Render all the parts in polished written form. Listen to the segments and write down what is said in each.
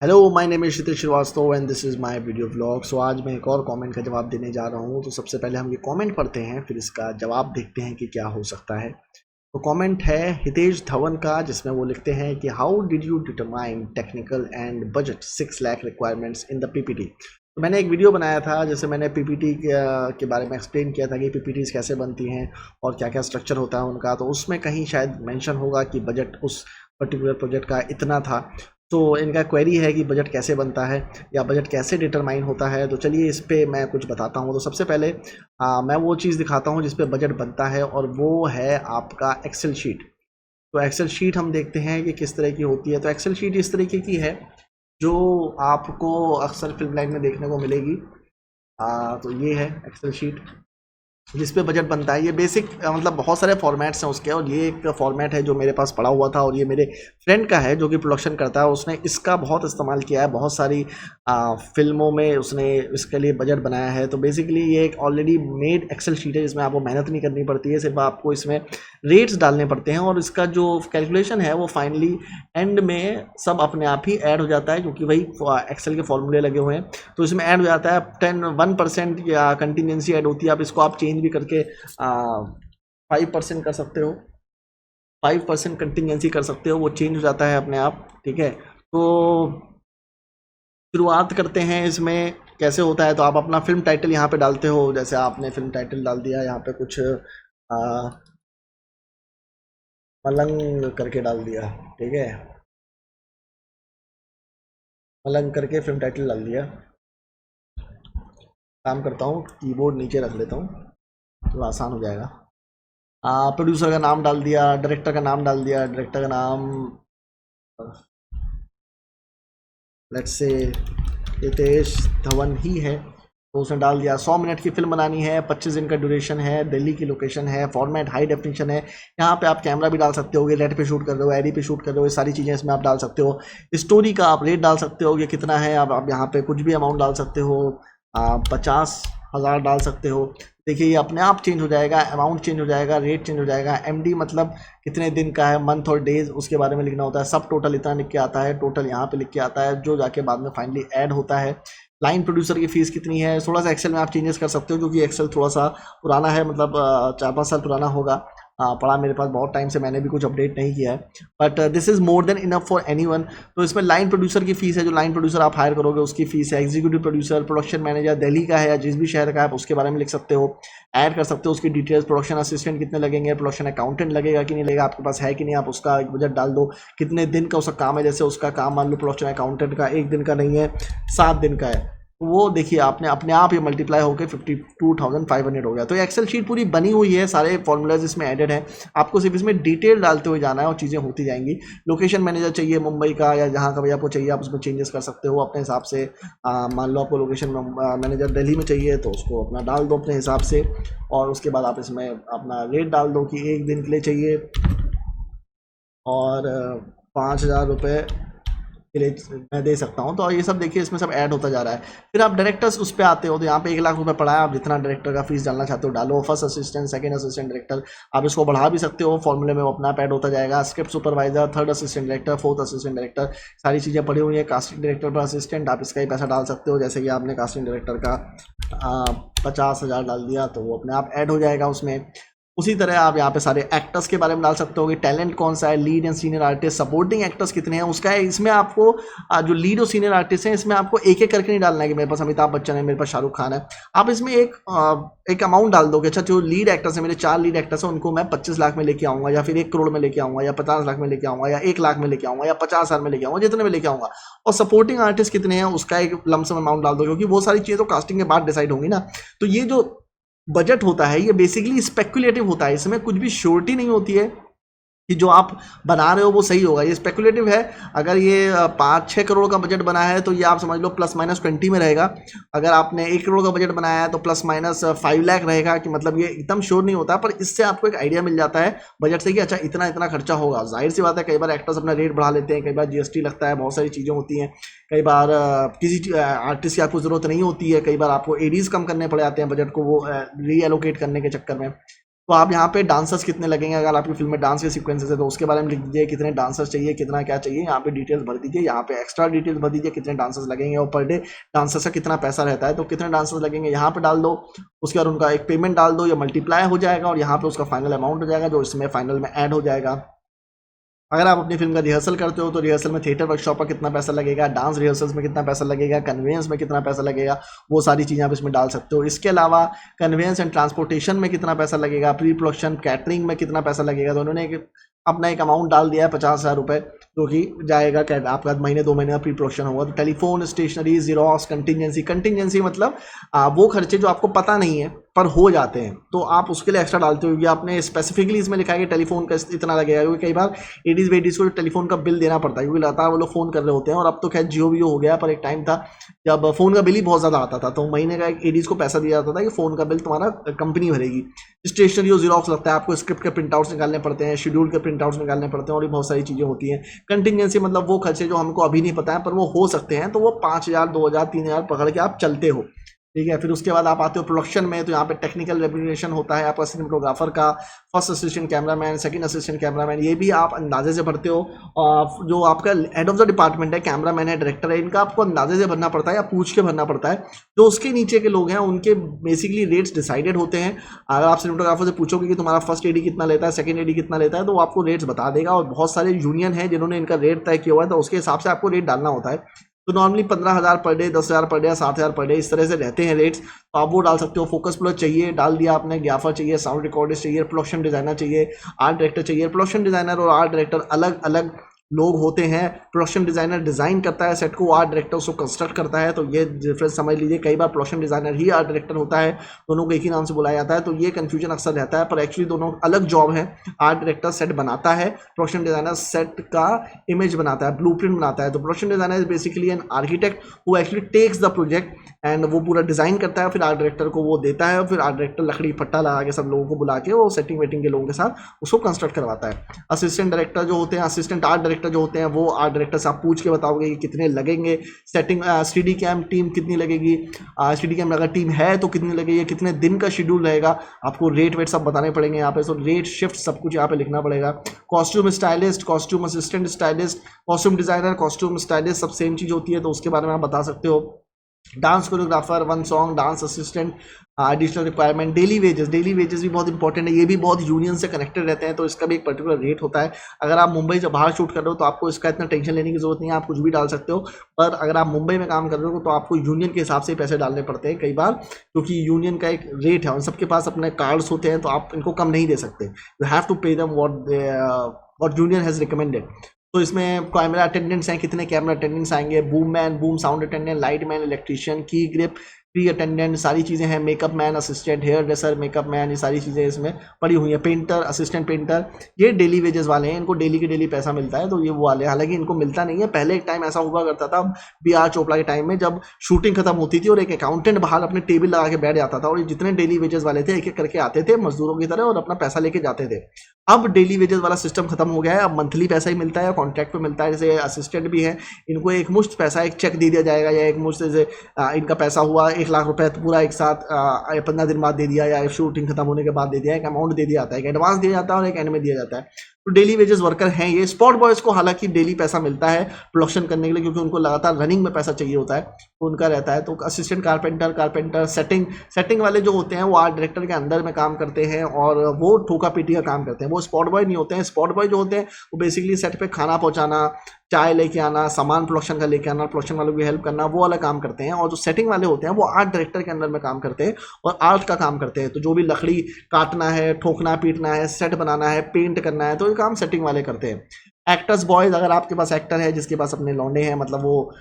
Hello, my name is Kshitij Srivastava and this is my video vlog. So आज मैं एक और कमेंट का जवाब देने जा रहा हूँ। तो सबसे पहले हम ये कमेंट पढ़ते हैं, फिर इसका जवाब देखते हैं कि क्या हो सकता है। तो कमेंट है हितेश धवन का, जिसमें वो लिखते हैं कि how did you determine technical and budget 6 lakh requirements in the PPT. तो मैंने एक वीडियो बनाया था जैसे मैंने पीपीटी के बारे में एक्सप्लेन किया था कि पीपीटीज कैसे बनती हैं और क्या क्या स्ट्रक्चर होता है उनका। तो उसमें कहीं शायद मेंशन होगा कि बजट उस पर्टिकुलर प्रोजेक्ट का इतना था। तो इनका क्वेरी है कि बजट कैसे बनता है या बजट कैसे डिटरमाइन होता है। तो चलिए इस पे मैं कुछ बताता हूँ। तो सबसे पहले मैं वो चीज़ दिखाता हूँ जिस पे बजट बनता है, और वो है आपका एक्सेल शीट। तो एक्सेल शीट हम देखते हैं कि किस तरह की होती है। तो एक्सेल शीट इस तरीके की है जो आपको अक्सर फिल्म लाइन में देखने को मिलेगी। तो ये है एक्सेल शीट जिस पे बजट बनता है। ये बेसिक मतलब बहुत सारे फॉर्मेट्स हैं उसके, और ये एक फॉर्मेट है जो मेरे पास पड़ा हुआ था और ये मेरे फ्रेंड का है जो कि प्रोडक्शन करता है। उसने इसका बहुत इस्तेमाल किया है, बहुत सारी फिल्मों में उसने इसके लिए बजट बनाया है। तो बेसिकली ये एक ऑलरेडी मेड एक्सेल शीट है जिसमें आपको मेहनत नहीं करनी पड़ती है, सिर्फ आपको इसमें रेट्स डालने पड़ते हैं और इसका जो कैलकुलेशन है वो फाइनली एंड में सब अपने आप ही ऐड हो जाता है, क्योंकि वही एक्सेल के फॉर्मूले लगे हुए हैं। तो इसमें ऐड हो जाता है 1% या कंटिजेंसी ऐड होती है। आप इसको आप चेंज भी करके 5% कर सकते हो, 5% कंटिजेंसी कर सकते हो, वो चेंज हो जाता है अपने आप। ठीक है, तो शुरुआत करते हैं इसमें कैसे होता है। तो आप अपना फिल्म टाइटल यहाँ पे डालते हो, जैसे आपने फिल्म टाइटल डाल दिया यहाँ पे कुछ मलंग करके डाल दिया। ठीक है, मलंग करके फिल्म टाइटल डाल दिया। काम करता हूँ, कीबोर्ड नीचे रख लेता हूँ तो आसान हो जाएगा। प्रोड्यूसर का नाम डाल दिया, डायरेक्टर का नाम डाल दिया। डायरेक्टर का नाम लेट्स से हितेश धवन ही है, तो उसने डाल दिया। 100 मिनट की फिल्म बनानी है, 25 दिन का ड्यूरेशन है, दिल्ली की लोकेशन है, फॉर्मेट हाई डेफिनेशन है। यहाँ पे आप कैमरा भी डाल सकते हो, रेड पे शूट कर रहे हो, एडी पे शूट कर रहे हो, ये सारी चीज़ें इसमें आप डाल सकते हो। स्टोरी का आप रेट डाल सकते हो कि कितना है। आप यहाँ पे कुछ भी अमाउंट डाल सकते हो, 50,000 डाल सकते हो। देखिए ये अपने आप चेंज हो जाएगा, अमाउंट चेंज हो जाएगा, रेट चेंज हो जाएगा। एमडी मतलब कितने दिन का है, मंथ और डेज उसके बारे में लिखना होता है। सब टोटल इतना लिख के आता है, टोटल यहाँ पे लिख के आता है, जो जाके बाद में फाइनली ऐड होता है। लाइन प्रोड्यूसर की फीस कितनी है, थोड़ा सा एक्सेल में आप चेंजेस कर सकते हो, क्योंकि एक्सेल थोड़ा सा पुराना है, मतलब 4-5 साल पुराना होगा। पड़ा मेरे पास बहुत टाइम से, मैंने भी कुछ अपडेट नहीं किया है, but this is more than enough for anyone. तो इसमें लाइन प्रोड्यूसर की फीस है, जो लाइन प्रोड्यूसर आप हायर करोगे उसकी फीस है। Executive producer, production manager Delhi का है या जिस भी शहर का है आप उसके बारे में लिख सकते हो, ऐड कर सकते हो उसकी डिटेल्स। प्रोडक्शन असिस्टेंट कितने लगेंगे, प्रोडक्शन अकाउंटेंट लगेगा कि नहीं लगेगा, आपके पास है कि नहीं, आप उसका एक बजट डाल दो। कितने दिन का उसका काम है, जैसे उसका काम मान लो प्रोडक्शन अकाउंटेंट का 1 दिन का नहीं है, 7 दिन का है, वो देखिए आपने अपने आप ये मल्टीप्लाई होकर 52,500 हो गया। तो ये एक्सेल शीट पूरी बनी हुई है, सारे फॉर्मूलाज इसमें एडेड हैं। आपको सिर्फ इसमें डिटेल डालते हुए जाना है और चीज़ें होती जाएंगी। लोकेशन मैनेजर चाहिए मुंबई का या जहाँ का भी आपको चाहिए, आप उसमें चेंजेस कर सकते हो अपने हिसाब से। मान लो आपको लोकेशन मैनेजर दिल्ली में चाहिए तो उसको अपना डाल दो अपने हिसाब से, और उसके बाद आप इसमें अपना रेट डाल दो कि 1 दिन के लिए चाहिए और 5,000 रुपये के लिए मैं दे सकता हूँ। तो ये सब देखिए इसमें सब ऐड होता जा रहा है। फिर आप डायरेक्टर्स उस पर आते हो, तो यहाँ पे 1 लाख रुपए पड़ा है, आप जितना डायरेक्टर का फीस डालना चाहते हो डालो। First assistant, second assistant director, आप इसको बढ़ा भी सकते हो, फॉर्मूले में वो अपना ऐड होता जाएगा। Script supervisor, third assistant director, fourth assistant director, सारी चीज़ें पड़ी हुई है। कास्टिंग डायरेक्टर पर असिस्टेंट, आप इसका ही पैसा डाल सकते हो। जैसे कि आपने कास्टिंग डायरेक्टर का 50,000 डाल दिया तो वो अपने आप ऐड हो जाएगा उसमें। उसी तरह आप यहाँ पे सारे एक्टर्स के बारे में डाल सकते हो कि टैलेंट कौन सा है, lead and senior artist, supporting actors कितने हैं उसका है। इसमें आपको जो लीड और सीनियर आर्टिस्ट हैं इसमें आपको एक एक करके नहीं डालना है कि मेरे पास अमिताभ बच्चन है, मेरे पास शाहरुख खान है। आप इसमें एक अमाउंट डाल दोगे। अच्छा, जो लीड एक्टर्स हैं, मेरे 4 लीड एक्टर्स हैं, उनको मैं 25 लाख में लेके आऊँगा, या फिर 1 करोड़ में लेके आऊँगा, या 50 लाख में लेके आऊँगा, या 1 लाख में लेके आऊँगा, या 50,000 में लेके आऊँगा, जितने में लेके आऊँगा। और सपोर्टिंग आर्टिस्ट कितने हैं उसका एक लमसम अमाउंट डाल दो, क्योंकि वो सारी चीज़ें तो कास्टिंग के बाद डिसाइड होंगी ना। तो ये जो बजट होता है ये बेसिकली स्पेकुलेटिव होता है, इसमें कुछ भी श्योरिटी नहीं होती है कि जो आप बना रहे हो वो सही होगा। ये स्पेकुलेटिव है। अगर ये 5-6 करोड़ का बजट बना है तो ये आप समझ लो ±20 में रहेगा। अगर आपने 1 करोड़ का बजट बनाया है तो ±5 लाख रहेगा, कि मतलब ये एकदम श्योर नहीं होता, पर इससे आपको एक आइडिया मिल जाता है बजट से कि अच्छा इतना इतना खर्चा होगा। जाहिर सी बात है, कई बार एक्टर्स अपना रेट बढ़ा लेते हैं, कई बार जीएसटी लगता है, बहुत सारी चीज़ें होती हैं। कई बार किसी आर्टिस्ट की आपको ज़रूरत नहीं होती है, कई बार आपको एडीज कम करने पड़ जाते हैं बजट को वो रीएलोकेट करने के चक्कर में। तो आप यहाँ पे डांसर्स कितने लगेंगे, अगर आपकी फिल्म में डांस के सीक्वेंसेस है तो उसके बारे में लिख दीजिए, कितने डांसर्स चाहिए, कितना क्या चाहिए, यहाँ पे डिटेल्स भर दीजिए, यहाँ पे एक्स्ट्रा डिटेल्स भर दीजिए कितने डांसर्स लगेंगे और पर डे डांसर्स का कितना पैसा रहता है, तो कितने डांसर्स लगेंगे यहाँ पे डाल दो। उसके बाद उनका एक पेमेंट डाल दो, या मल्टीप्लाई हो जाएगा और यहाँ पे उसका फाइनल अमाउंट हो जाएगा जो इसमें फाइनल में ऐड हो जाएगा। अगर आप अपनी फिल्म का रिहर्सल करते हो तो रिहर्सल में थिएटर वर्कशॉप का कितना पैसा लगेगा, डांस रिहर्सल्स में कितना पैसा लगेगा, कन्वेंस में कितना पैसा लगेगा, वो सारी चीज़ें आप इसमें डाल सकते हो। इसके अलावा कन्वेंस एंड ट्रांसपोर्टेशन में कितना पैसा लगेगा, प्री प्रोडक्शन कैटरिंग में कितना पैसा लगेगा, तो उन्होंने अपना एक अमाउंट डाल दिया है 50,000 रुपये, जो कि जाएगा आपका महीने 2 महीने का प्री प्रोडक्शन होगा। तो टेलीफोन, स्टेशनरी, जीरोक्स, कंटिजेंसी मतलब वो खर्चे जो आपको पता नहीं है पर हो जाते हैं, तो आप उसके लिए एक्स्ट्रा डालते हो। या आपने स्पेसिफिकली इसमें लिखा है कि टेलीफोन का इतना लगेगा, क्योंकि कई बार एडीज वेडीज को टेलीफोन का बिल देना पड़ता है, क्योंकि लगातार वो लोग फ़ोन कर रहे होते हैं। और अब तो खैर जियो वीओ हो गया, पर एक टाइम था जब फ़ोन का बिल ही बहुत ज़्यादा आता था, तो महीने का एक एडीज को पैसा दिया जाता था कि फ़ोन का बिल तुम्हारा कंपनी भरेगी। स्टेशनरी और जीरोक्स लगता है, आपको स्क्रिप्ट के प्रिंट आउट्स निकालने पड़ते हैं, शेड्यूल के प्रिंट आउट्स निकालने पड़ते हैं, और भी बहुत सारी चीज़ें होती हैं। कंटिजेंसी मतलब वो खर्चे जो हमको अभी नहीं पता है पर वो हो सकते हैं, तो वो 5,000, 2,000, 3,000 पकड़ के आप चलते हो, ठीक है। फिर उसके बाद आप आते हो प्रोडक्शन में, तो यहाँ पे टेक्निकल रेम्यूनरेशन होता है आपका सिनेमेटोग्राफर का, first assistant cameraman, second assistant cameraman, ये भी आप अंदाजे से भरते हो। जो आपका हेड ऑफ द डिपार्टमेंट है, कैमरामैन है, डायरेक्टर है, इनका आपको अंदाजे से भरना पड़ता है या पूछ के भरना पड़ता है। जो उसके नीचे के लोग हैं उनके बेसिकली रेट्स डिसाइडेड होते हैं। अगर आप सिनेमेटोग्राफर से पूछोगे कि तुम्हारा फर्स्ट एडी कितना लेता है, सेकंड एडी कितना लेता है, तो वो आपको रेट्स बता देगा। और बहुत सारे यूनियन हैं जिन्होंने इनका रेट तय किया हुआ है, तो उसके हिसाब से आपको रेट डालना होता है। तो normally 15,000 per day, 10,000 per day, 7,000 per day, इस तरह से रहते हैं रेट्स, तो आप वो डाल सकते हो। फोकस प्लस चाहिए, डाल दिया आपने। ग्राफर चाहिए, साउंड रिकॉर्डिस्ट चाहिए, प्रोडक्शन डिजाइनर चाहिए, आर्ट डायरेक्टर चाहिए। प्रोडक्शन डिजाइनर और आर्ट डायरेक्टर अलग अलग लोग होते हैं। प्रोडक्शन डिजाइनर डिजाइन करता है सेट को, आर्ट डायरेक्टर उसको कंस्ट्रक्ट करता है, तो ये डिफरेंस समझ लीजिए। कई बार प्रोडक्शन डिजाइनर ही आर्ट डायरेक्टर होता है, दोनों को एक ही नाम से बुलाया जाता है, तो ये कंफ्यूजन अक्सर रहता है, पर एक्चुअली दोनों अलग जॉब है। आर्ट डायरेक्टर सेट बनाता है, प्रोडक्शन डिजाइनर सेट का इमेज बनाता है, ब्लूप्रिंट बनाता है। तो production designer is basically an architect who actually takes the project and वो पूरा डिजाइन करता है, फिर आर्ट डायरेक्टर को वो देता है, और फिर आर्ट डायरेक्टर लकड़ी फट्टा लगा के सब लोगों को बुला के वो सेटिंग वेटिंग के लोगों के साथ उसको कंस्ट्रक्ट करवाता है। असिस्टेंट डायरेक्टर जो होते हैं, असिस्टेंट आर्ट डायरेक्टर जो होते हैं, वो आर्ट डायरेक्टर से आप पूछ के बताओगे कि कितने लगेंगे। सेटिंग स्टडी कैम टीम कितनी लगेगी, स्टडी कैम अगर टीम है तो कितनी लगेगी, कितने दिन का शेड्यूल रहेगा, आपको रेट वेट सब बताने पड़ेंगे यहाँ पे। सो रेट, शिफ्ट, सब कुछ यहाँ पे लिखना पड़ेगा। Costume stylist, costume assistant stylist, costume designer, costume stylist, सब सेम चीज़ होती है, तो उसके बारे में आप बता सकते हो। Dance choreographer, one song, dance assistant, additional requirement. Daily wages भी बहुत इंपॉर्टेंट है, ये भी बहुत यूनियन से कनेक्टेड रहते हैं, तो इसका भी एक पर्टिकुलर रेट होता है। अगर आप मुंबई से बाहर शूट कर रहे हो तो आपको इसका इतना टेंशन लेने की जरूरत नहीं है, आप कुछ भी डाल सकते हो। पर अगर आप मुंबई में काम कर रहे हो तो आपको यूनियन के हिसाब से पैसे डालने पड़ते हैं कई बार, क्योंकि यूनियन का एक रेट है, उन सबके पास अपने कार्ड्स होते हैं, तो आप इनको कम नहीं दे सकते। You have to pay them what union has recommended. तो इसमें कैमरा अटेंडेंट्स हैं, कितने कैमरा अटेंडेंट्स आएंगे, boom man, boom sound attendant, light man, electrician, key grip, pre attendant, सारी चीज़ें हैं। Makeup man, assistant, hair dresser, makeup man, ये सारी चीज़ें इसमें पड़ी हुई हैं। पेंटर, असिस्टेंट पेंटर, ये डेली वेजेस वाले हैं, इनको डेली के डेली पैसा मिलता है, तो ये वो वाले हैं। हालांकि इनको मिलता नहीं है, पहले एक टाइम ऐसा हुआ करता था BR चोपड़ा के टाइम में, जब शूटिंग खत्म होती थी और एक अकाउंटेंट बाहर अपने टेबल लगा के बैठ जाता था, और ये जितने डेली वेजेस वाले थे एक एक करके आते थे मजदूरों की तरह और अपना पैसा लेके जाते थे। अब डेली वेजेस वाला सिस्टम खत्म हो गया है, अब मंथली पैसा ही मिलता है, कॉन्ट्रैक्ट पे मिलता है। जैसे असिस्टेंट भी है, इनको एक मुश्त पैसा, एक चेक दे दिया जाएगा, या एक मुश्त जैसे इनका पैसा हुआ 1 लाख रुपए, तो पूरा एक साथ 15 दिन बाद दे दिया, या शूटिंग खत्म होने के बाद दे दिया। एक अमाउंट दे दिया जाता है, एक एडवांस दिया जाता है और एक एंड में दिया जाता है। तो डेली वेजेस वर्कर हैं ये। स्पॉट बॉयज़ को हालांकि डेली पैसा मिलता है प्रोडक्शन करने के लिए, क्योंकि उनको लगातार रनिंग में पैसा चाहिए होता है, तो उनका रहता है। तो असिस्टेंट कारपेंटर, सेटिंग वाले जो होते हैं वो आर्ट डायरेक्टर के अंदर में काम करते हैं, और वो ठोका पीटी का काम करते हैं, वो स्पॉट बॉय नहीं होते हैं। स्पॉट बॉय जो होते हैं वो बेसिकली सेट पे खाना पहुंचाना, चाय लेके आना, सामान प्रोडक्शन का लेके आना, प्रोडक्शन वालों की हेल्प करना, वो वाला काम करते हैं। और जो सेटिंग वाले होते हैं वो आर्ट डायरेक्टर के अंदर में काम करते हैं और आर्ट का काम करते हैं। तो जो भी लकड़ी काटना है, ठोकना पीटना है, सेट बनाना है, पेंट करना है, तो ये काम सेटिंग वाले करते हैं। एक्टर्स बॉयज़, अगर आपके पास एक्टर है जिसके पास अपने लौंडे हैं, मतलब वो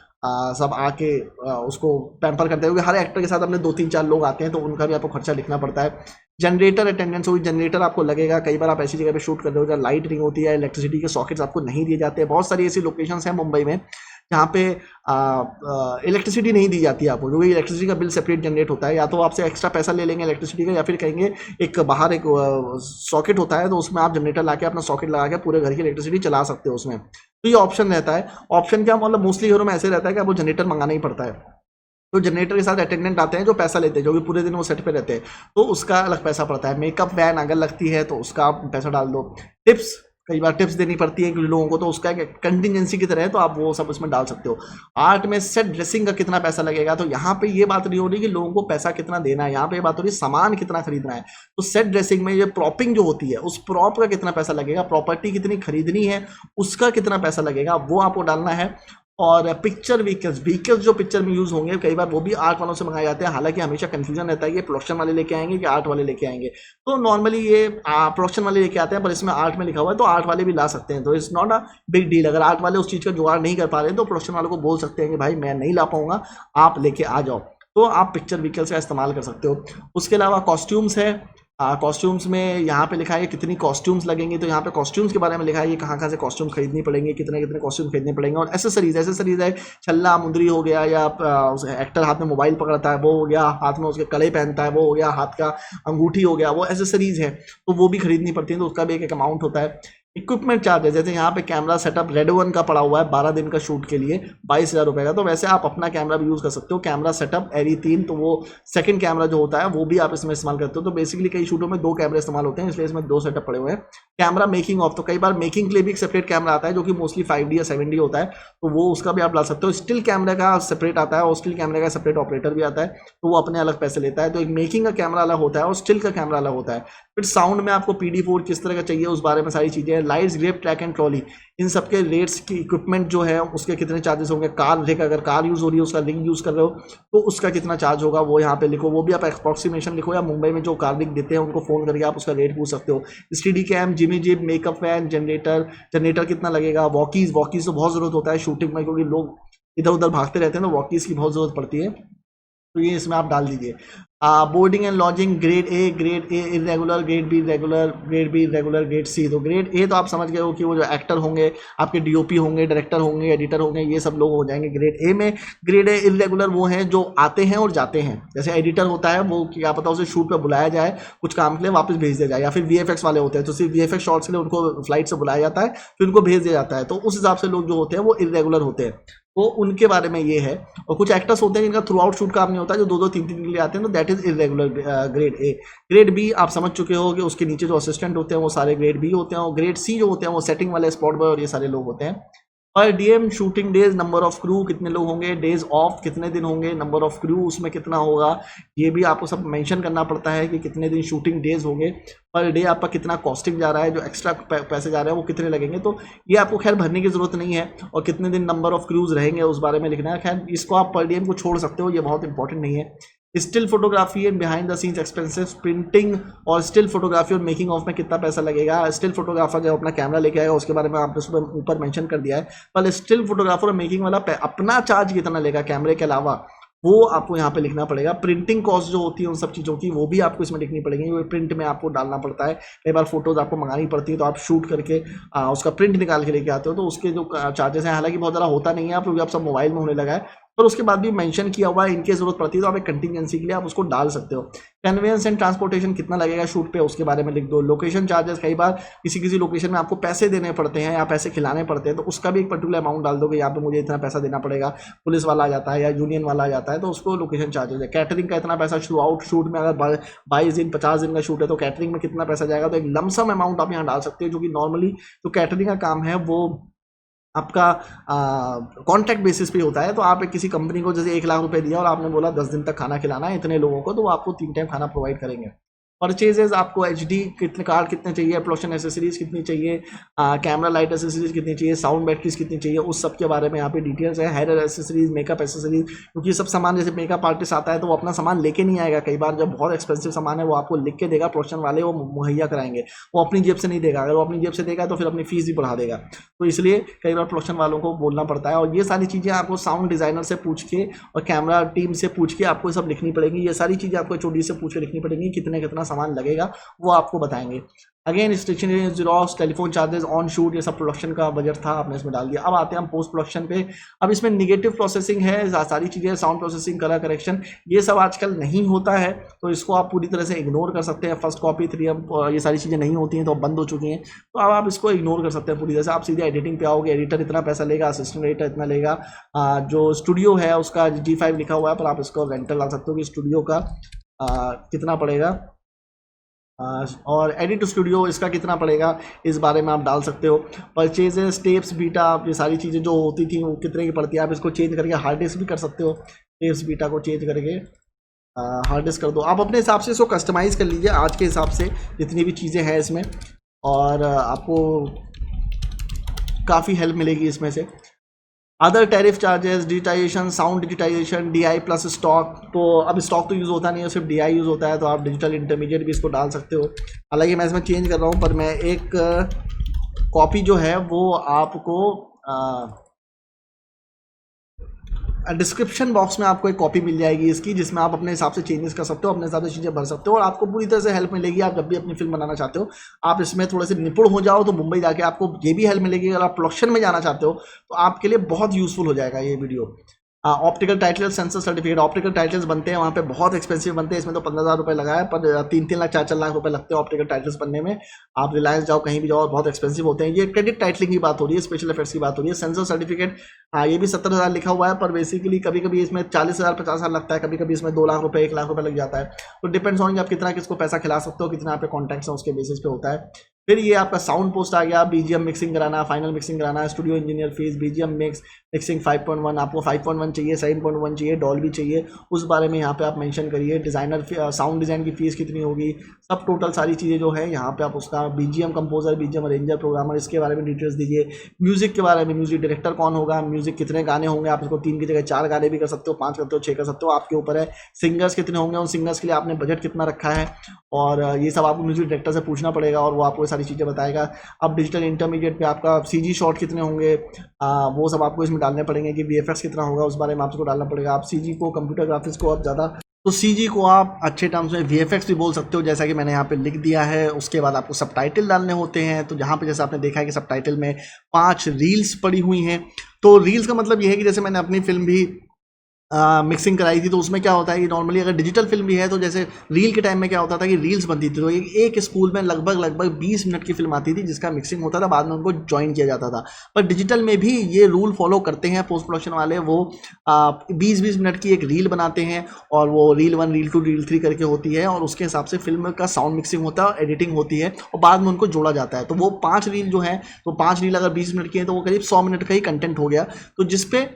सब आके उसको पैम्पर करते हैं, क्योंकि हर एक्टर के साथ अपने 2-3-4 लोग आते हैं, तो उनका भी आपको खर्चा लिखना पड़ता है। जनरेटर अटेंडेंस हुई, जनरेटर आपको लगेगा। कई बार आप ऐसी जगह पे शूट कर रहे हो जहाँ लाइट नहीं होती है, इलेक्ट्रिसिटी के सॉकेट्स आपको नहीं दिए जाते हैं। बहुत सारी ऐसी लोकेशंस हैं मुंबई में जहाँ पे इलेक्ट्रिसिटी नहीं दी जाती है आपको, क्योंकि इलेक्ट्रिसिटी का बिल सेपरेट जनरेट होता है। या तो आपसे एक्स्ट्रा पैसा ले लेंगे इलेक्ट्रिसिटी का, या फिर कहेंगे एक बाहर एक सॉकेट होता है, तो उसमें आप जनरेटर ला के अपना सॉकेट लगा के पूरे घर की इलेक्ट्रिसिटी चला सकते हो उसमें। तो ये ऑप्शन रहता है। ऑप्शन क्या मतलब मोस्टली घरों में ऐसे रहता है कि आपको जनरेटर मंगाना ही पड़ता है। तो जनरेटर के साथ अटेंडेंट आते हैं जो पैसा लेते हैं, जो भी पूरे दिन वो सेट पे रहते हैं, तो उसका अलग पैसा पड़ता है। मेकअप वैन अगर लगती है तो उसका आप पैसा डाल दो। टिप्स, कई बार टिप्स देनी पड़ती है कि लोगों को, तो उसका एक कंटिजेंसी की तरह है, तो आप वो सब उसमें डाल सकते हो। आर्ट में सेट ड्रेसिंग का कितना पैसा लगेगा, तो यहाँ पे ये बात नहीं हो रही कि लोगों को पैसा कितना देना है, यहाँ पे ये बात हो रही है सामान कितना खरीदना है। तो सेट ड्रेसिंग में ये प्रॉपिंग जो होती है, उस प्रॉप का कितना पैसा लगेगा, प्रॉपर्टी कितनी खरीदनी है उसका कितना पैसा लगेगा, वो आपको डालना है। और पिक्चर व्हीकल्स जो पिक्चर में यूज़ होंगे, कई बार वो भी आर्ट वालों से मंगाए जाते हैं। हालांकि हमेशा कंफ्यूजन रहता है कि प्रोडक्शन वाले लेके आएंगे कि आर्ट वाले लेके आएंगे। तो नॉर्मली ये प्रोडक्शन वाले लेके आते हैं, पर इसमें आर्ट में लिखा हुआ है तो आर्ट वाले भी ला सकते हैं। तो it's not a big deal. अगर आर्ट वाले उस चीज़ का जुगाड़ नहीं कर पा रहे तो प्रोडक्शन वालों को बोल सकते हैं कि भाई मैं नहीं ला पाऊंगा, आप लेके आ जाओ। तो आप पिक्चर व्हीकल्स का इस्तेमाल कर सकते हो। उसके अलावा कॉस्ट्यूम्स है। कॉस्ट्यूम्स में यहाँ पे लिखा है कितनी कॉस्ट्यूम्स लगेंगी, तो यहाँ पे कॉस्ट्यूम्स के बारे में लिखा है, ये कहाँ से कॉस्ट्यूम्स खरीदनी पड़ेंगे, कितने कितने कॉस्ट्यूम खरीदने पड़ेंगे। और एसेसरीज है, छल्ला मुंदरी हो गया, या एक्टर हाथ में मोबाइल पकड़ता है वो हो गया, हाथ में उसके कड़े पहनता है वो हो गया, हाथ का अंगूठी हो गया, वो एसेसरीज है, तो वो भी खरीदनी पड़ती है, तो उसका भी एक अमाउंट होता है। इक्विपमेंट चार्जेस, जैसे यहाँ पे कैमरा सेटअप रेड वन का पड़ा हुआ है 12 दिन का शूट के लिए 22,000 रुपये का, तो वैसे आप अपना कैमरा भी यूज़ कर सकते हो। कैमरा सेटअप एरी 3, तो वो सेकंड कैमरा जो होता है वो भी आप इसमें इस्तेमाल करते हो। तो बेसिकली कई शूटों में 2 कैमरे इस्तेमाल होते हैं, इसलिए इसमें 2 सेटअप पड़े हुए हैं। कैमरा मेकिंग ऑफ, तो कई बार मेकिंग के लिए भी एक सेपरेट कैमरा आता है जो कि मोस्टली 5D या 7D होता है, तो वो उसका भी आप ला सकते हो। स्टिल कैमरे का सेपरेट आता है और स्टिल कैमरे का सेपरेट ऑपरेटर भी आता है, तो वो अपने अलग पैसे लेता है। तो एक मेकिंग का कैमरा अलग होता है और स्टिल का कैमरा अलग होता है। फिर साउंड में आपको PD4 किस तरह का चाहिए उस बारे में सारी चीज़ें हैं। Lights, grip, track and trolley, इन सब के रेट्स की, इक्विपमेंट जो है उसके कितने चार्जेस होंगे। कार रिग, अगर कार यूज़ हो रही है उसका रिग यूज़ कर रहे हो तो उसका कितना चार्ज होगा वो यहाँ पे लिखो, वो भी आप अप्रॉक्सीमेशन लिखो, या मुंबई में जो कार रिग देते हैं उनको फ़ोन करके आप उसका रेट पूछ सकते हो। Steadicam, jimmy jib, makeup van, generator कितना लगेगा। वॉकीज़ तो बहुत ज़रूरत होता है शूटिंग में, क्योंकि लोग इधर उधर भागते रहते हैं, तो वॉकीज़ की बहुत ज़रूरत पड़ती है, तो ये इसमें आप डाल दीजिए। Boarding and lodging, grade A irregular, grade B regular, grade B regular, grade C. तो ग्रेड ए तो आप समझ गए हो कि वो जो एक्टर होंगे, आपके DOP होंगे, डायरेक्टर होंगे, एडिटर होंगे, ये सब लोग हो जाएंगे ग्रेड ए में। ग्रेड ए इरेगुलर वो हैं जो आते हैं और जाते हैं, जैसे एडिटर होता है वो क्या पता उसे शूट पर बुलाया जाए कुछ काम के लिए, वापस भेज दिया जाए। या फिर VFX वाले होते हैं तो सिर्फ VFX शॉट्स के लिए उनको फ्लाइट से बुलाया जाता है, फिर उनको भेज दिया जाता है। तो उस हिसाब से लोग जो होते हैं वो इरेगुलर होते हैं, तो उनके बारे में ये है। और कुछ एक्टर्स होते हैं जिनका थ्रू आउट शूट काम नहीं होता, जो 2-2, 3-3 दिन के लिए आते हैं, तो that is irregular grade A. Grade B आप समझ चुके हो कि उसके नीचे जो असिस्टेंट होते हैं वो सारे ग्रेड बी होते हैं, और ग्रेड सी जो होते हैं वो सेटिंग वाले, स्पॉट बॉय और ये सारे लोग होते हैं। पर DM, shooting days, number of crew कितने लोग होंगे, डेज ऑफ कितने दिन होंगे, नंबर ऑफ क्रू उसमें कितना होगा, ये भी आपको सब मेंशन करना पड़ता है कि कितने दिन शूटिंग डेज होंगे, पर डे आपका कितना कॉस्टिंग जा रहा है, जो एक्स्ट्रा पैसे जा रहे हैं वो कितने लगेंगे, तो ये आपको खैर भरने की ज़रूरत नहीं है। और कितने दिन नंबर ऑफ क्रूज रहेंगे उस बारे में लिखना है, खैर इसको आप पर डीएम को छोड़ सकते हो, ये बहुत इंपॉर्टेंट नहीं है। Still photography and behind the scenes expenses, printing और स्टिल फोटोग्राफी और मेकिंग ऑफ में कितना पैसा लगेगा। स्टिल फोटोग्राफर जब अपना कैमरा लेके आएगा उसके बारे में आपने उसमें ऊपर मेंशन कर दिया है, पर स्टिल फोटोग्राफर और मेकिंग वाला अपना चार्ज कितना लेगा कैमरे के अलावा, वो आपको यहाँ पे लिखना पड़ेगा। प्रिंटिंग कॉस्ट जो होती है उन सब चीज़ों की, वो भी आपको इसमें लिखनी पड़ेगी, वो प्रिंट में आपको डालना पड़ता है। कई बार फोटोज आपको मंगानी पड़ती है तो आप शूट करके उसका प्रिंट निकाल के लेके आते हो, तो उसके जो चार्जेस हैं, हालांकि बहुत ज़्यादा होता नहीं है आप, क्योंकि आप सब मोबाइल में होने लगा है, पर उसके बाद भी मेंशन किया हुआ है, इनकी जरूरत पड़ती है तो आप एक कंटिजेंसी के लिए आप उसको डाल सकते हो। कन्वेंस एंड ट्रांसपोर्टेशन कितना लगेगा शूट पे, उसके बारे में लिख दो। लोकेशन चार्जेस, कई बार किसी लोकेशन में आपको पैसे देने पड़ते हैं या पैसे खिलाने पड़ते हैं, तो उसका भी एक पर्टिकुलर अमाउंट डाल दो कि यहाँ पे मुझे इतना पैसा देना पड़ेगा। पुलिस वाला आ जाता है या यूनियन वाला आ जाता है तो उसको लोकेशन चार्जेस है। कैटरिंग का इतना पैसा थ्रू आउट शूट में, अगर 22 दिन 50 दिन का शूट है तो कैटरिंग में कितना पैसा जाएगा, तो एक लमसम अमाउंट आप यहाँ डाल सकते हो, जो कि नॉर्मली जो कैटरिंग का काम है वो आपका कॉन्ट्रैक्ट बेसिस पे होता है। तो आप किसी कंपनी को जैसे 1 लाख रुपए दिया और आपने बोला 10 दिन तक खाना खिलाना है इतने लोगों को, तो वो आपको 3 टाइम खाना प्रोवाइड करेंगे। परचेजेस आपको HD कितने कार्ड कितने चाहिए, प्रोडक्शन एसेसरीज कितनी चाहिए, कैमरा लाइट एसेसरीज कितनी चाहिए, साउंड बैटरीज कितनी चाहिए, उस सब के बारे में यहाँ पे डिटेल्स है। हेयर एसेसरीज, मेकअप एसेसरीज, क्योंकि ये सब सामान जैसे मेकअप आर्टिस्ट आता है तो वो अपना सामान लेके नहीं आएगा, कई बार जब बहुत एक्सपेंसिव सामान है वो आपको लिख के देगा, प्रोडक्शन वाले वो मुहैया कराएंगे, वो अपनी जेब से नहीं देगा। अगर वो अपनी जेब से देगा तो फिर अपनी फीस भी बढ़ा देगा, तो इसलिए कई बार प्रोडक्शन वालों को बोलना पड़ता है। और ये सारी चीज़ें आपको साउंड डिज़ाइनर से पूछ के और कैमरा टीम से पूछ के आपको सब लिखनी पड़ेंगी। ये सारी चीज़ें आपको HOD से पूछ के लिखनी पड़ेंगी, कितना सामान लगेगा वो आपको बताएंगे। Again stationery, xerox, telephone charges, on shoot, ये सब प्रोडक्शन का बजट था, आपने इसमें डाल दिया। अब आते हैं हम पोस्ट प्रोडक्शन पे। अब इसमें निगेटिव प्रोसेसिंग है, सारी चीज़ें, साउंड प्रोसेसिंग, कलर करेक्शन, ये सब आजकल नहीं होता है, तो इसको आप पूरी तरह से इग्नोर कर सकते हैं। फर्स्ट कॉपी 3 अब ये सारी चीज़ें नहीं होती हैं, तो बंद हो चुकी हैं, तो अब आप इसको इग्नोर कर सकते हैं पूरी तरह से। आप सीधे एडिटिंग पे आओगे, एडिटर इतना पैसा लेगा, असिस्टेंट एडिटर इतना लेगा, जो स्टूडियो है उसका G5 लिखा हुआ है, पर आप इसको रेंटल डाल सकते हो कि स्टूडियो का कितना पड़ेगा, और एडिट स्टूडियो इसका कितना पड़ेगा, इस बारे में आप डाल सकते हो। परचेजेस, टेप्स, बीटा, ये सारी चीज़ें जो होती थी वो कितने की पड़ती है, आप इसको चेंज करके हार्ड डिस्क भी कर सकते हो। टेप्स बीटा को चेंज करके हार्ड डिस्क कर दो, आप अपने हिसाब से इसको कस्टमाइज़ कर लीजिए आज के हिसाब से जितनी भी चीज़ें हैं इसमें, और आपको काफ़ी हेल्प मिलेगी इसमें से। Other tariff charges, digitization, sound digitization, DI plus stock, तो अब स्टॉक तो यूज़ होता नहीं है, सिर्फ DI यूज़ होता है, तो आप डिजिटल इंटरमीडिएट भी इसको डाल सकते हो। हालांकि मैं इसमें चेंज कर रहा हूँ, पर मैं एक कॉपी जो है वो आपको डिस्क्रिप्शन बॉक्स में आपको एक कॉपी मिल जाएगी इसकी, जिसमें आप अपने हिसाब से चेंजेस कर सकते हो, अपने हिसाब से चीज़ें भर सकते हो, और आपको पूरी तरह से हेल्प मिलेगी। आप जब भी अपनी फिल्म बनाना चाहते हो, आप इसमें थोड़े से निपुण हो जाओ, तो मुंबई जाके आपको ये भी हेल्प मिलेगी। अगर आप प्रोडक्शन में जाना चाहते हो तो आपके लिए बहुत यूजफुल हो जाएगा ये video. Optical title sensor certificate, optical titles बनते हैं वहाँ पे, बहुत एक्सपेंसिव बनते हैं, इसमें तो 15,000 रुपये लगा है, पर 3-3 लाख 4-4 लाख रुपए लगते हैं ऑप्टिकल टाइटल्स बनने में। आप रिलायंस जाओ, कहीं भी जाओ, बहुत एक्सपेंसिव होते हैं। ये क्रेडिट टाइटलिंग की बात हो रही है, स्पेशल इफेक्ट्स की बात हो रही है। सेंसर सर्टिफिकेट, ये भी 70,000 लिखा हुआ है, पर बेसिकली कभी कभी इसमें 40,000 50,000 लगता है, कभी कभी इसमें 2 लाख रुपये 1 लाख रुपये लग जाता है। तो डिपेंड्स ऑन आप कितना किसको पैसा खिला सकते हो, कितना आपके कॉन्टैक्ट्स हैं उसके बेसिस पे होता है। फिर ये आपका साउंड पोस्ट आ गया, BGM मिक्सिंग कराना, फाइनल मिक्सिंग कराना, studio engineer fees, BGM mixing 5.1, आपको 5.1 चाहिए, 7.1 चाहिए, डॉल्बी चाहिए, उस बारे में यहाँ पे आप मेंशन करिए। डिज़ाइनर साउंड डिज़ाइन की फ़ीस कितनी होगी, सब टोटल सारी चीज़ें जो है यहाँ पे आप उसका BGM composer, BGM arranger, programmer, इसके बारे में डिटेल्स दीजिए। म्यूज़िक के बारे में, म्यूज़िक डायरेक्टर कौन होगा, म्यूज़िक कितने गाने होंगे, आप इसको 3 की जगह 4 गाने भी कर सकते हो, 5 करते हो, 6 कर सकते हो, आपके ऊपर है। सिंगर्स कितने होंगे, उन सिंगर्स के लिए आपने बजट कितना रखा है, और ये सब आपको म्यूज़िक डायरेक्टर से पूछना पड़ेगा, और वो आपको सारी चीज़ें बताएगा। अब डिजिटल इंटरमीडिएट पे आपका CG शॉट कितने होंगे, वो सब आपको इसमें डालने पड़ेंगे। कि VFX कितना होगा, उस बारे में आपको डालना पड़ेगा। आप CG को, कंप्यूटर ग्राफिक्स को आप ज़्यादा, तो CG को आप अच्छे टर्म्स में VFX भी बोल सकते हो, जैसा कि मैंने यहाँ पे लिख दिया है। उसके बाद आपको सबटाइटल डालने होते हैं, तो जहाँ पे जैसे आपने देखा है कि सबटाइटल में 5 रील्स पड़ी हुई हैं। तो रील्स का मतलब ये है कि जैसे मैंने अपनी फिल्म भी मिक्सिंग कराई थी, तो उसमें क्या होता है कि नॉर्मली अगर डिजिटल फिल्म भी है, तो जैसे रील के टाइम में क्या होता था कि रील्स बनती थी, तो एक स्कूल में लगभग 20 मिनट की फिल्म आती थी जिसका मिक्सिंग होता था, बाद में उनको ज्वाइन किया जाता था। पर डिजिटल में भी ये रूल फॉलो करते हैं पोस्ट प्रोडक्शन वाले, वो 20-20 मिनट की एक रील बनाते हैं, और वो रील 1, रील 2, रील 3 करके होती है, और उसके हिसाब से फिल्म का साउंड मिक्सिंग होता है, एडिटिंग होती है, और बाद में उनको जोड़ा जाता है। तो वो 5 रील जो है, तो 5 रील अगर 20 मिनट की है, तो वो करीब 100 मिनट का ही कंटेंट हो गया। तो जिसपे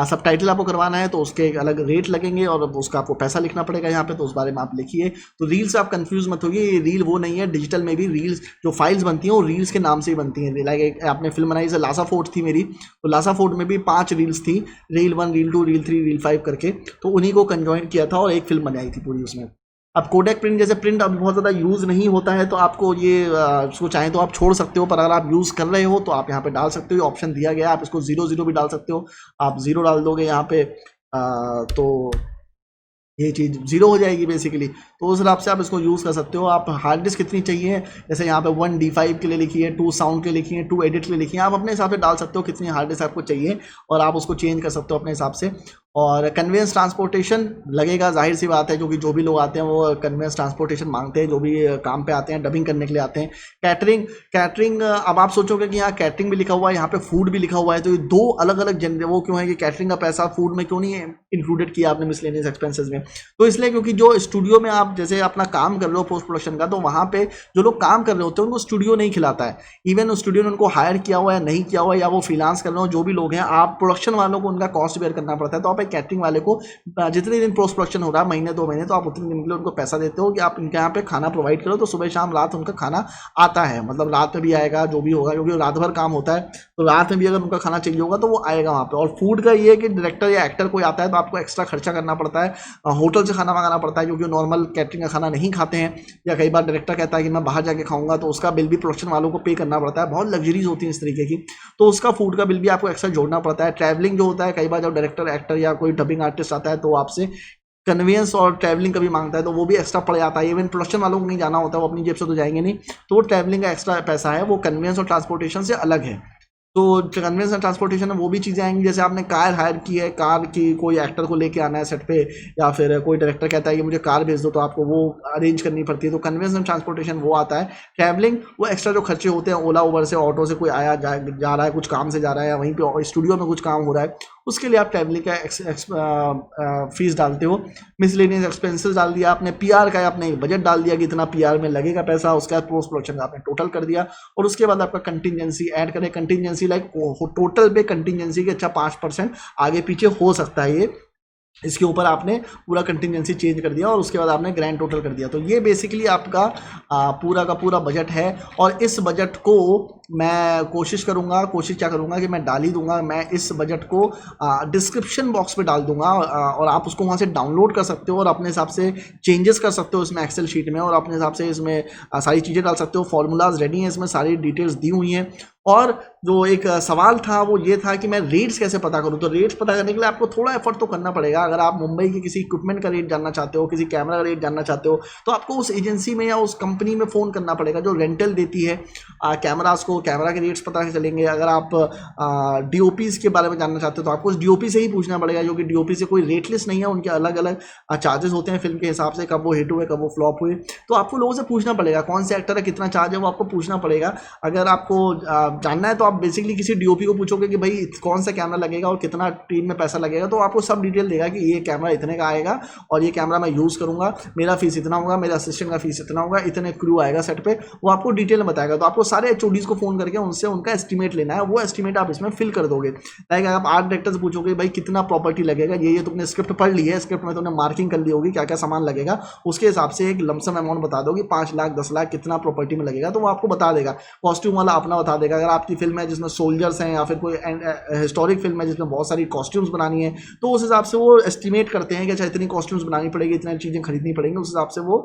सबटाइटल आपको करवाना है, तो उसके एक अलग रेट लगेंगे, और उसका आपको पैसा लिखना पड़ेगा यहाँ पे, तो उस बारे में आप लिखिए। तो रील से आप कंफ्यूज मत होइए, ये रील वो नहीं है। डिजिटल में भी रील्स जो फाइल्स बनती हैं वो रील्स के नाम से ही बनती हैं। लाइक आपने फिल्म बनाई, जैसे लासा फोर्ट थी मेरी, तो लासा फोर्ट में भी 5 रील्स थी, रील 1, रील 2, रील 3, रील 5 करके, तो उन्हीं को कंजॉइन किया था और एक फिल्म बनाई थी पूरी उसमें। अब कोडेक प्रिंट, जैसे प्रिंट अभी बहुत ज़्यादा यूज़ नहीं होता है, तो आपको ये उसको चाहें तो आप छोड़ सकते हो, पर अगर आप यूज़ कर रहे हो तो आप यहाँ पे डाल सकते हो। ऑप्शन दिया गया है, आप इसको 0 भी डाल सकते हो। आप 0 डाल दोगे यहाँ पे, तो ये चीज़ 0 हो जाएगी बेसिकली। तो उस हिसाब से आप इसको यूज़ कर सकते हो। आप हार्ड डिस्क कितनी चाहिए, जैसे यहाँ पे 1 D5 के लिए लिखी है, 2 साउंड के लिए लिखी है, 2 एडिट के लिए लिखी है, आप अपने हिसाब से डाल सकते हो कितनी हार्ड डिस्क आपको चाहिए, और आप उसको चेंज कर सकते हो अपने हिसाब से। और कन्वेंस ट्रांसपोर्टेशन लगेगा, जाहिर सी बात है, क्योंकि जो भी लोग आते हैं वो कन्वेंस ट्रांसपोर्टेशन मांगते हैं, जो भी काम पे आते हैं, डबिंग करने के लिए आते हैं। कैटरिंग, अब आप सोचोगे कि यहाँ कैटरिंग भी लिखा हुआ है, यहाँ पे फूड भी लिखा हुआ है, तो ये 2 अलग अलग जनरे, वो क्यों है कि कैटरिंग का पैसा फूड में क्यों नहीं है इंक्लूडेड किया आपने मिसलेनियस एक्सपेंसेस में? तो इसलिए क्योंकि जो स्टूडियो में आप जैसे अपना काम कर रहे हो पोस्ट प्रोडक्शन का, तो वहाँ पे जो लोग काम कर रहे होते हैं उनको स्टूडियो नहीं खिलाता है। इवन स्टूडियो ने उनको हायर किया हुआ है, नहीं किया हुआ है, या वो फ्रीलांस कर रहे हो, जो भी लोग हैं, आप प्रोडक्शन वालों को उनका कॉस्ट बेयर करना पड़ता है। तो आप एक कैटरिंग वाले को जितने दिन पोस्ट प्रोडक्शन हो रहा है, महीने 2 महीने, तो आप उतने दिन के लिए उनको पैसा देते हो कि आप इनके यहाँ पे खाना प्रोवाइड करो, तो सुबह शाम रात उनका खाना आता है, मतलब रात में भी आएगा, जो भी होगा, क्योंकि रात भर काम होता है, तो रात में भी अगर उनका खाना चाहिए होगा तो वो आएगा वहाँ पे। और फूड का ये है कि डायरेक्टर या एक्टर कोई आता है तो आपको एक्स्ट्रा खर्चा करना पड़ता है, होटल से खाना मंगाना पड़ता है, क्योंकि नॉर्मल कैटरिंग का खाना नहीं खाते हैं, या कई बार डायरेक्टर कहता है कि मैं बाहर जाके खाऊंगा, तो उसका बिल भी प्रोडक्शन वालों को पे करना पड़ता है। बहुत लग्जरीज होती है इस तरीके की, तो उसका फूड का बिल भी आपको एक्स्ट्रा जोड़ना पड़ता है। ट्रैवलिंग जो होता है, कई बार जब डायरेक्टर, एक्टर या कोई डबिंग आर्टिस्ट आता है तो आपसे कन्वेंस और ट्रैवलिंग का भी मांगता है, तो वो भी एक्स्ट्रा पड़ जाता है। इवन प्रोडक्शन वालों को नहीं जाना होता, वो अपनी जेब से तो जाएंगे नहीं, तो वो ट्रैवलिंग का एक्स्ट्रा पैसा है, वो कन्वेंस और ट्रांसपोर्टेशन से अलग है। तो कन्वेंस एंड ट्रांसपोर्टेशन में वो भी चीज़ें आएंगी, जैसे आपने कार हायर की है, कार की कोई एक्टर को लेके आना है सेट पे, या फिर कोई डायरेक्टर कहता है कि मुझे कार भेज दो, तो आपको वो अरेंज करनी पड़ती है, तो कन्वेंस एंड ट्रांसपोर्टेशन वो आता है। ट्रैवलिंग वो एक्स्ट्रा जो खर्चे होते हैं, ओला उबर से, ऑटो से कोई आया जा रहा है, कुछ काम से जा रहा है, या वहीं पे स्टूडियो में कुछ काम हो रहा है, उसके लिए आप ट्रैवलिंग का फीस डालते हो। मिसलेनियस एक्सपेंसेस डाल दिया आपने, पीआर का आपने बजट डाल दिया कि इतना पीआर में लगेगा पैसा, उसके बाद पोस्ट प्रोडक्शन का आपने टोटल कर दिया, और उसके बाद आपका कंटिजेंसी ऐड करें। कंटिजेंसी लाइक टोटल पे कंटिजेंसी के अच्छा 5% आगे पीछे हो सकता है, ये इसके ऊपर आपने पूरा कंटिजेंसी चेंज कर दिया, और उसके बाद आपने ग्रैंड टोटल कर दिया। तो ये बेसिकली आपका पूरा का पूरा बजट है। और इस बजट को मैं कोशिश क्या करूँगा कि मैं डाल ही दूंगा, मैं इस बजट को डिस्क्रिप्शन बॉक्स पे डाल दूंगा, और आप उसको वहाँ से डाउनलोड कर सकते हो और अपने हिसाब से चेंजेस कर सकते हो इसमें एक्सेल शीट में, और अपने हिसाब से इसमें सारी चीज़ें डाल सकते हो। फॉर्मूलाज रेडी हैं, इसमें सारी डिटेल्स दी हुई हैं। और जो एक सवाल था वो ये था कि मैं रेट्स कैसे पता करूं, तो रेट्स पता करने के लिए आपको थोड़ा एफर्ट तो करना पड़ेगा। अगर आप मुंबई के किसी इक्विपमेंट का रेट जानना चाहते हो, किसी कैमरा का रेट जानना चाहते हो, तो आपको उस एजेंसी में या उस कंपनी में फ़ोन करना पड़ेगा जो रेंटल देती है कैमरास को, कैमरा के रेट्स पता चलेंगे। अगर आप डीओपीज़ के बारे में जानना चाहते हो तो आपको उस डीओपी से ही पूछना पड़ेगा, जो कि डीओपी से कोई रेट लिस्ट नहीं है, उनके अलग अलग चार्जेस होते हैं फिल्म के हिसाब से, कब वो हिट हुए कब वो फ्लॉप हुए। तो आपको लोगों से पूछना पड़ेगा कौन से एक्टर का कितना चार्ज है, वो आपको पूछना पड़ेगा। अगर आपको जानना है तो आप बेसिकली किसी डीओपी को पूछोगे कि भाई कौन सा कैमरा लगेगा और कितना टीम में पैसा लगेगा, तो आपको सब डिटेल देगा कि ये कैमरा इतने का आएगा और ये कैमरा मैं यूज़ करूंगा, मेरा फीस इतना होगा, मेरा असिस्टेंट का फीस इतना होगा, इतने क्रू आएगा सेट पे, वो आपको डिटेल में बताएगा। तो आपको सारे एचओडीज को फोन करके उनसे उनका एस्टिमेट लेना है, वो एस्टिमेट आप इसमें फिल कर दोगे। लाइक आप आर्ट डायरेक्टर से पूछोगे भाई कितना प्रॉपर्टी लगेगा, ये तुमने स्क्रिप्ट पढ़ ली है, स्क्रिप्ट में तुमने मार्किंग कर ली होगी क्या क्या सामान लगेगा, उसके हिसाब से एक लमसम अमाउंट बता दोगे 5 लाख 10 लाख कितना प्रॉपर्टी में लगेगा, तो वो आपको बता देगा। कॉस्ट्यूम वाला अपना बता देगा। अगर आपकी फिल्म है जिसमें सोल्जर्स हैं या फिर कोई हिस्टोरिक फिल्म है जिसमें बहुत सारी कॉस्ट्यूम्स बनानी है, तो उस हिसाब से वो एस्टिमेट करते हैं कि अच्छा इतनी कॉस्ट्यूम्स बनानी पड़ेगी, इतनी चीज़ें खरीदनी पड़ेंगी, उस हिसाब से वो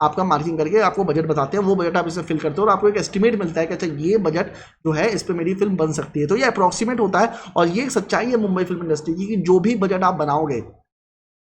आपका मार्किंग करके आपको बजट बताते हैं। वो बजट आप इसमें फिल करते हो और आपको एक एस्टिमेट मिलता है कि अच्छा ये बजट जो है इस पर मेरी फिल्म बन सकती है। तो ये अप्रॉक्सीमेट होता है, और ये सच्चाई है मुंबई फिल्म इंडस्ट्री की कि जो भी बजट आप बनाओगे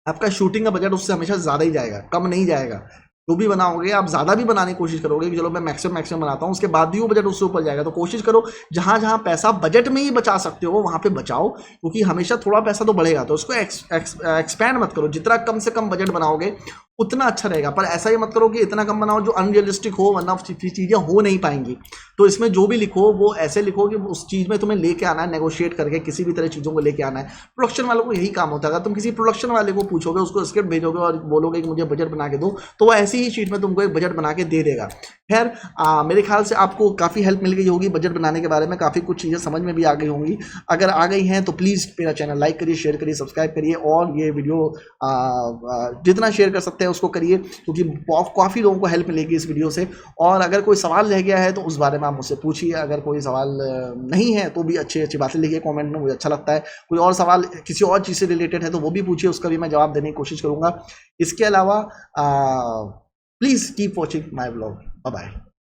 आपका शूटिंग का बजट उससे हमेशा ज़्यादा ही जाएगा, कम नहीं जाएगा। जो भी बनाओगे आप ज़्यादा भी बनाने की कोशिश करोगे कि चलो मैं मैक्सिमम बनाता हूँ, उसके बाद भी वो बजट उससे ऊपर जाएगा। तो कोशिश करो जहाँ जहाँ पैसा बजट में ही बचा सकते हो वहाँ पे बचाओ, क्योंकि हमेशा थोड़ा पैसा तो बढ़ेगा, तो उसको एक्सपैंड मत करो। जितना कम से कम बजट बनाओगे उतना अच्छा रहेगा, पर ऐसा ही मत करो कि इतना कम बनाओ जो अनरियलिस्टिक हो, वरना चीज़ें हो नहीं पाएंगी। तो इसमें जो भी लिखो वो ऐसे लिखो कि उस चीज़ में तुम्हें लेके आना है, नेगोशिएट करके किसी भी तरह चीज़ों को लेके आना है। प्रोडक्शन वालों को यही काम होता है। अगर तुम किसी प्रोडक्शन वाले को पूछोगे, उसको स्क्रिप्ट भेजोगे और बोलोगे कि मुझे बजट बना के दो, तो वो ऐसी ही शीट में तुमको एक बजट बना के दे देगा। खैर मेरे ख्याल से आपको काफ़ी हेल्प मिल गई होगी बजट बनाने के बारे में, काफ़ी कुछ चीज़ें समझ में भी आ गई होंगी। अगर आ गई हैं तो प्लीज़ मेरा चैनल लाइक करिए, शेयर करिए, सब्सक्राइब करिए, और ये वीडियो जितना शेयर कर सकते हैं उसको करिए, क्योंकि काफ़ी लोगों को हेल्प मिलेगी इस वीडियो से। और अगर कोई सवाल रह गया है तो उस बारे में आप मुझसे पूछिए। अगर कोई सवाल नहीं है तो भी अच्छी अच्छी बातें लिखिए कमेंट में, मुझे अच्छा लगता है। कोई और सवाल किसी और चीज़ से रिलेटेड है तो वो भी पूछिए, उसका भी मैं जवाब देने की कोशिश करूँगा। इसके अलावा please keep watching my vlog. Bye bye.